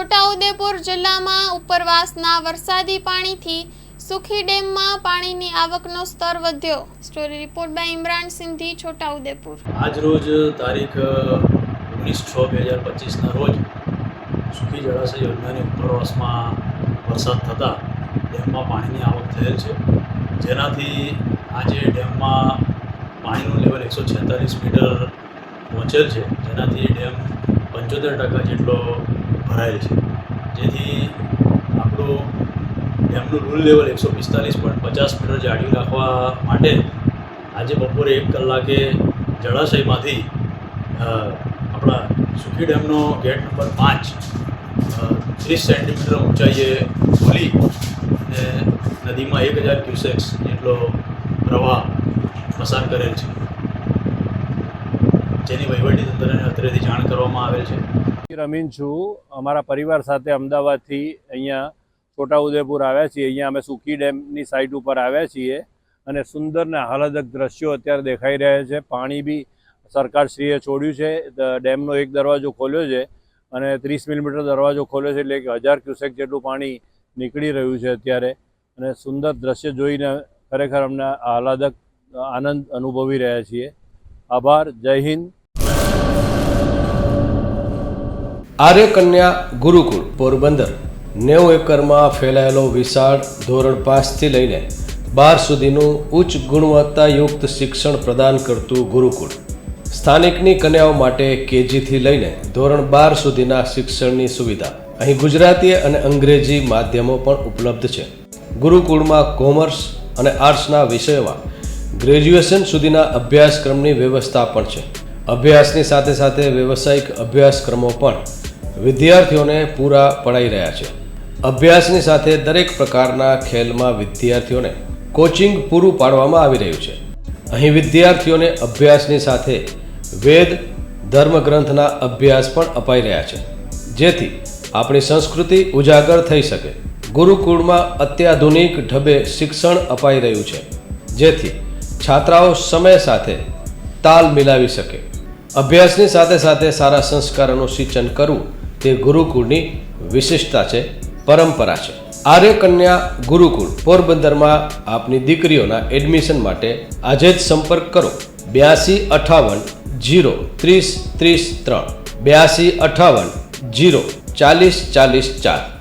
છોટાઉદેપુર જિલ્લામાં ઉપરવાસના વરસાદી પાણીથી સુખી ડેમમાં પાણીની આવકનો સ્તર વધ્યો। Story report by Imran Sindhi, Chhota Udepur. આજ રોજ તારીખ 19/6/2025ના રોજ સુખી જળાશય યોજનાની ઉપરવાસમાં વરસાદ થતાં ડેમમાં પાણીની આવક થયેલ છે, જેનાથી આજે ડેમમાં પાણીનું લેવલ 146 મીટર પહોંચેલ છે, જેનાથી ડેમ 75% જેટલો ભરાયેલ છે, જેથી આપણું ડેમનું રૂલ લેવલ 145.50 મીટર જાળવી રાખવા માટે આજે બપોરે 1 કલાકે જળાશયમાંથી આપણા સુખી ડેમનો ગેટ નંબર 5 30 સેન્ટીમીટર ઊંચાઈએ ખોલી અને નદીમાં 1000 ક્યુસેક્સ જેટલો પ્રવાહ પસાર કરેલ છે, જેની વહીવટીતંત્રને અત્રેથી જાણ કરવામાં આવેલ છે। રમીન છું, અમારા પરિવાર સાથે અમદાવાદથી અહીંયા છોટાઉદેપુર આવ્યા છીએ। અહીંયા અમે સુખી ડેમની સાઇટ ઉપર આવ્યા છીએ અને સુંદર ને આહલાદક દ્રશ્યો અત્યારે દેખાઈ રહ્યા છે। પાણી બી સરકારશ્રીએ છોડ્યું છે, ડેમનો એક દરવાજો ખોલ્યો છે અને 30 મિલીમીટર દરવાજો ખોલ્યો છે, એટલે 1000 ક્યુસેક જેટલું પાણી નીકળી રહ્યું છે અત્યારે, અને સુંદર દ્રશ્ય જોઈને ખરેખર અમને આહલાદક આનંદ અનુભવી રહ્યા છીએ। આભાર, જય હિન્દ। આર્ય કન્યા ગુરુકુળ પોરબંદર 90 એકરમાં ફેલાયેલો વિશાળ ધોરણ 5 થી લઈને 12 સુધીનું ઉચ્ચ ગુણવત્તાયુક્ત શિક્ષણ પ્રદાન કરતું ગુરુકુળ। સ્થાનિકની કન્યાઓ માટે કેજી થી લઈને ધોરણ 12 સુધીના શિક્ષણની સુવિધા। અહીં ગુજરાતી અને અંગ્રેજી માધ્યમો પણ ઉપલબ્ધ છે। ગુરુકુળમાં કોમર્સ અને આર્ટ્સના વિષયોમાં ગ્રેજ્યુએશન સુધીના અભ્યાસક્રમની વ્યવસ્થા પણ છે। અભ્યાસની સાથે સાથે વ્યવસાયિક અભ્યાસક્રમો પણ વિદ્યાર્થીઓને પૂરા પડાઈ રહ્યા છે। અભ્યાસની સાથે દરેક પ્રકારના ખેલમાં વિદ્યાર્થીઓને કોચિંગ પૂરું પાડવામાં આવી રહ્યું છે। અહીં વિદ્યાર્થીઓને અભ્યાસની સાથે વેદ ધર્મગ્રંથના અભ્યાસ પણ અપાઈ રહ્યા છે, જેથી આપણી સંસ્કૃતિ ઉજાગર થઈ શકે। ગુરુકુળમાં અત્યાધુનિક ઢબે શિક્ષણ અપાઈ રહ્યું છે, જેથી છાત્રાઓ સમય સાથે તાલ મિલાવી શકે। અભ્યાસની સાથે સાથે સારા સંસ્કારોનું સિંચન કરવું તે ગુરુકુળની વિશિષ્ટતા છે, પરંપરા છે। આર્ય કન્યા ગુરુકુળ પોરબંદરમાં આપની દીકરીઓના એડમિશન માટે આજે જ સંપર્ક કરો 8258 0 30 33 8258 0 40 40 4।